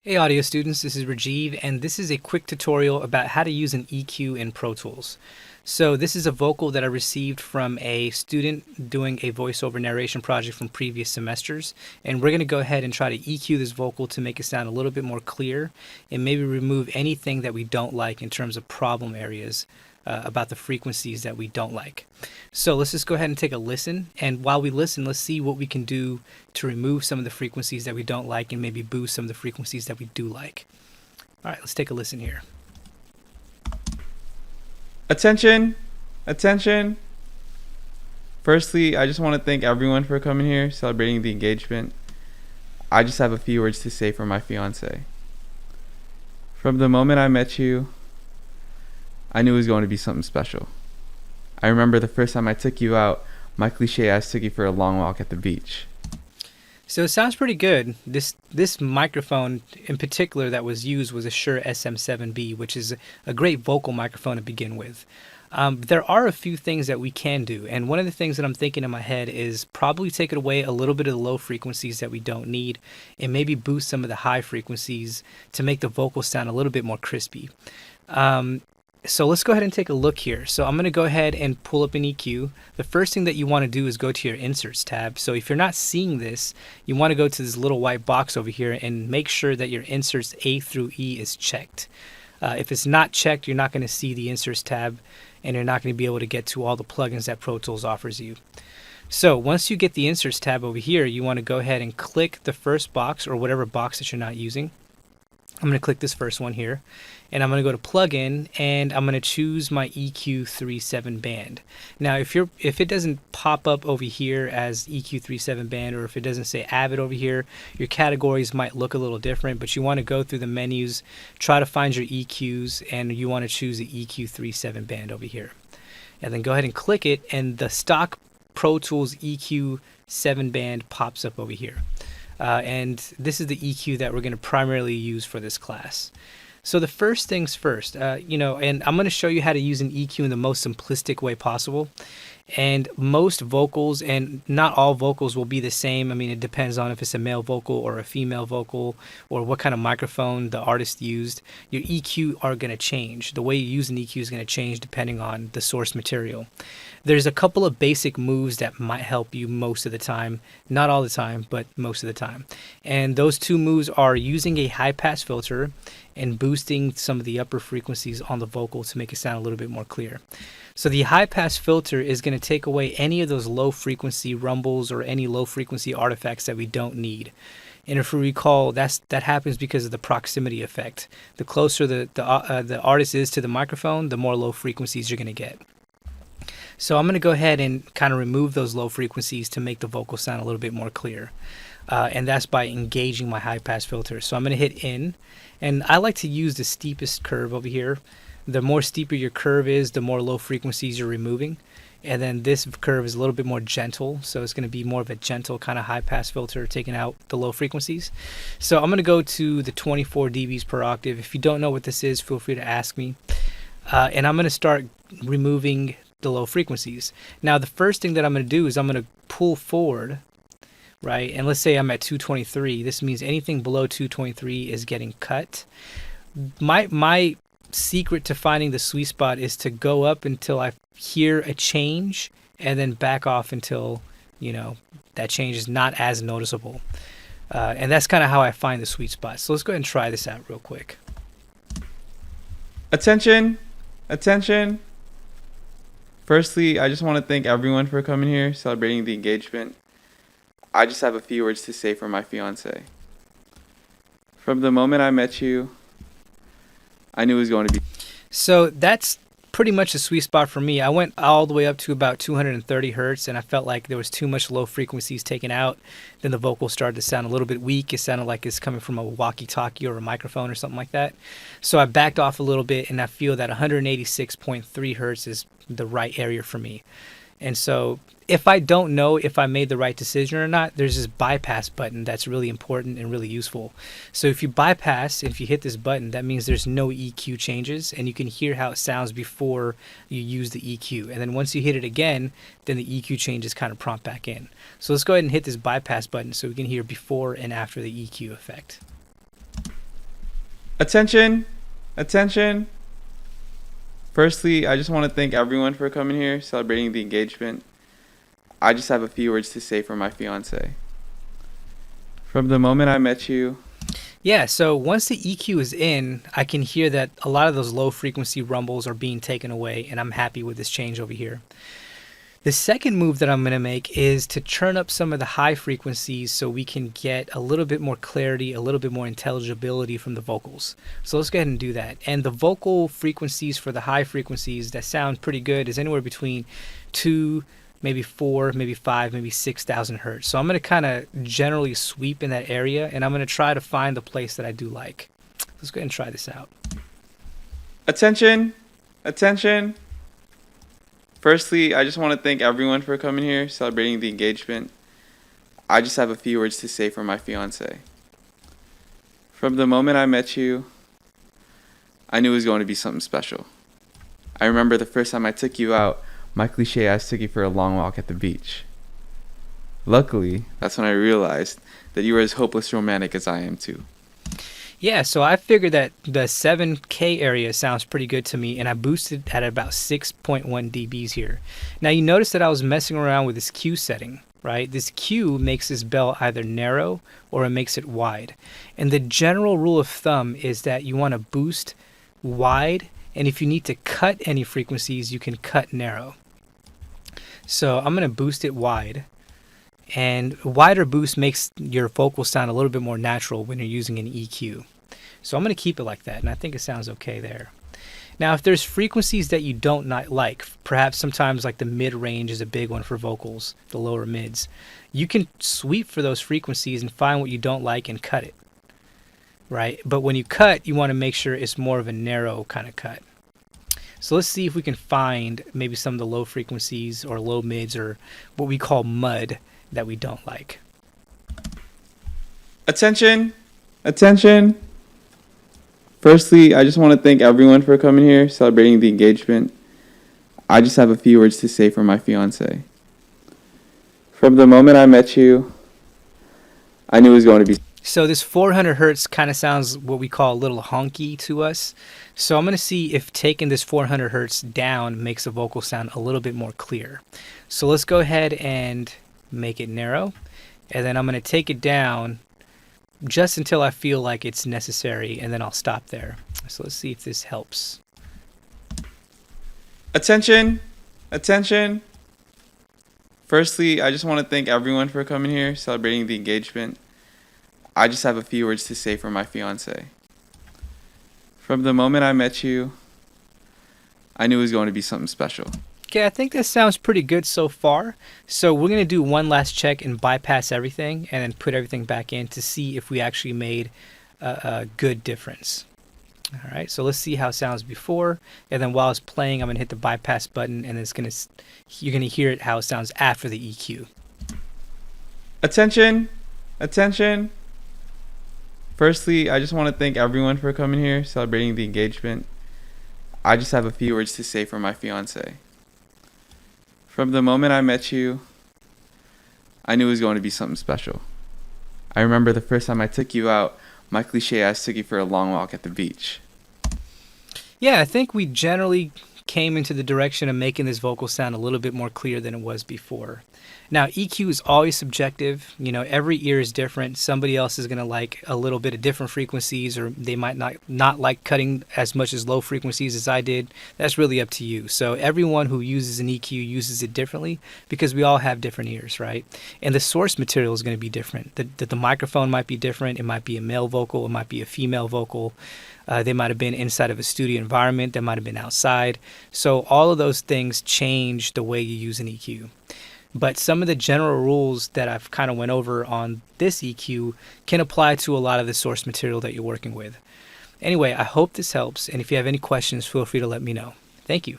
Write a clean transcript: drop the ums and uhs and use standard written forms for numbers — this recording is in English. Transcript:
Hey audio students, this is Rajiv and this is a quick tutorial about how to use an EQ in Pro Tools. So this is a vocal that I received from a student doing a voiceover narration project from previous semesters, and we're going to go ahead and try to EQ this vocal to make it sound a little bit more clear and maybe remove anything that we don't like in terms of problem areas about the frequencies that we don't like. So let's just go ahead and take a listen, and while we listen, let's see what we can do to remove some of the frequencies that we don't like and maybe boost some of the frequencies that we do like. All right, let's take a listen here. Attention, attention. Firstly, I just want to thank everyone for coming here, celebrating the engagement. I just have a few words to say for my fiance. From the moment I met you, I knew it was going to be something special. I remember the first time I took you out, my cliche ass took you for a long walk at the beach. So it sounds pretty good. This microphone in particular that was used was a Shure SM7B, which is a great vocal microphone to begin with. There are a few things that we can do, and one of the things that I'm thinking in my head is probably take it away a little bit of the low frequencies that we don't need and maybe boost some of the high frequencies to make the vocal sound a little bit more crispy. So let's go ahead and take a look here. So I'm going to go ahead and pull up an EQ. The first thing that you want to do is go to your Inserts tab. So if you're not seeing this, you want to go to this little white box over here and make sure that your Inserts A through E is checked. If it's not checked, you're not going to see the Inserts tab, and you're not going to be able to get to all the plugins that Pro Tools offers you. So once you get the Inserts tab over here, you want to go ahead and click the first box or whatever box that you're not using. I'm going to click this first one here, and I'm going to go to plugin, and I'm going to choose my EQ37 band. Now if it doesn't pop up over here as EQ37 band, or if it doesn't say Avid over here, your categories might look a little different, but you want to go through the menus, try to find your EQs, and you want to choose the EQ37 band over here. And then go ahead and click it, and the stock Pro Tools EQ7 band pops up over here. And this is the EQ that we're going to primarily use for this class. So the first things first, and I'm going to show you how to use an EQ in the most simplistic way possible. And most vocals, and not all vocals, will be the same. I mean, it depends on if it's a male vocal or a female vocal, or what kind of microphone the artist used. Your EQ are going to change. The way you use an EQ is going to change depending on the source material. There's a couple of basic moves that might help you most of the time. Not all the time, but most of the time. And those two moves are using a high-pass filter and boosting some of the upper frequencies on the vocal to make it sound a little bit more clear. So the high-pass filter is going to take away any of those low-frequency rumbles or any low-frequency artifacts that we don't need. And if we recall, that happens because of the proximity effect. The closer the artist is to the microphone, the more low frequencies you're going to get. So I'm going to go ahead and kind of remove those low frequencies to make the vocal sound a little bit more clear. And that's by engaging my high pass filter. So I'm going to hit in, and I like to use the steepest curve over here. The more steeper your curve is, the more low frequencies you're removing. And then this curve is a little bit more gentle, so it's going to be more of a gentle kind of high pass filter taking out the low frequencies. So I'm going to go to the 24 dBs per octave. If you don't know what this is, feel free to ask me. And I'm going to start removing the low frequencies. Now the first thing that I'm going to do is I'm going to pull forward, right? And let's say I'm at 223. This means anything below 223 is getting cut. My secret to finding the sweet spot is to go up until I hear a change and then back off until, that change is not as noticeable. And that's kind of how I find the sweet spot. So let's go ahead and try this out real quick. Attention, attention. Firstly, I just want to thank everyone for coming here, celebrating the engagement. I just have a few words to say for my fiance. From the moment I met you, I knew it was going to be. So that's pretty much the sweet spot for me. I went all the way up to about 230 hertz, and I felt like there was too much low frequencies taken out. Then the vocal started to sound a little bit weak. It sounded like it's coming from a walkie-talkie or a microphone or something like that. So I backed off a little bit, and I feel that 186.3 hertz is the right area for me. And so if I don't know if I made the right decision or not, there's this bypass button that's really important and really useful. So if you bypass, if you hit this button, that means there's no EQ changes, and you can hear how it sounds before you use the EQ. And then once you hit it again, then the EQ changes kind of prompt back in. So let's go ahead and hit this bypass button so we can hear before and after the EQ effect. Attention, attention. Firstly, I just want to thank everyone for coming here, celebrating the engagement. I just have a few words to say for my fiance. From the moment I met you, Yeah, so once the EQ is in, I can hear that a lot of those low frequency rumbles are being taken away, and I'm happy with this change over here. The second move that I'm going to make is to turn up some of the high frequencies so we can get a little bit more clarity, a little bit more intelligibility from the vocals. So let's go ahead and do that. And the vocal frequencies for the high frequencies that sound pretty good is anywhere between 2, maybe 4, maybe 5, maybe 6,000 hertz. So I'm going to kind of generally sweep in that area, and I'm going to try to find the place that I do like. Let's go ahead and try this out. attention, attention. Firstly, I just want to thank everyone for coming here, celebrating the engagement. I just have a few words to say for my fiance. From the moment I met you, I knew it was going to be something special. I remember the first time I took you out, my cliche ass took you for a long walk at the beach. Luckily, that's when I realized that you were as hopeless romantic as I am too. Yeah, so I figured that the 7K area sounds pretty good to me, and I boosted at about 6.1 dBs here. Now you notice that I was messing around with this Q setting, right? This Q makes this bell either narrow or it makes it wide. And the general rule of thumb is that you want to boost wide, and if you need to cut any frequencies, you can cut narrow. So I'm going to boost it wide. And wider boost makes your vocal sound a little bit more natural when you're using an EQ. So I'm going to keep it like that, and I think it sounds okay there. Now, if there's frequencies that you don't not like, perhaps sometimes like the mid-range is a big one for vocals, the lower mids, you can sweep for those frequencies and find what you don't like and cut it, right? But when you cut, you want to make sure it's more of a narrow kind of cut. So let's see if we can find maybe some of the low frequencies or low mids or what we call mud that we don't like. Attention, attention. Firstly, I just want to thank everyone for coming here, celebrating the engagement. I just have a few words to say for my fiance. From the moment I met you, I knew it was going to be. So this 400 hertz kind of sounds what we call a little honky to us. So I'm going to see if taking this 400 hertz down makes the vocal sound a little bit more clear. So let's go ahead and make it narrow, and then I'm going to take it down just until I feel like it's necessary, and then I'll stop there. So let's see if this helps. Attention, attention. Firstly, I just want to thank everyone for coming here, celebrating the engagement. I just have a few words to say for my fiance. From the moment I met you, I knew it was going to be something special. Okay, I think this sounds pretty good so far. So we're going to do one last check and bypass everything and then put everything back in to see if we actually made a good difference. All right, so let's see how it sounds before, and then while it's playing, I'm going to hit the bypass button, and you're going to hear it how it sounds after the EQ. Attention, attention. Firstly, I just want to thank everyone for coming here, celebrating the engagement. I just have a few words to say for my fiance. From the moment I met you, I knew it was going to be something special. I remember the first time I took you out, my cliche ass took you for a long walk at the beach. Yeah, I think we generally came into the direction of making this vocal sound a little bit more clear than it was before. Now, EQ is always subjective. You know, every ear is different. Somebody else is going to like a little bit of different frequencies, or they might not like cutting as much as low frequencies as I did. That's really up to you. So everyone who uses an EQ uses it differently because we all have different ears, right? And the source material is going to be different. The microphone might be different. It might be a male vocal. It might be a female vocal. They might have been inside of a studio environment. They might have been outside. So all of those things change the way you use an EQ. But some of the general rules that I've kind of went over on this EQ can apply to a lot of the source material that you're working with. Anyway, I hope this helps. And if you have any questions, feel free to let me know. Thank you.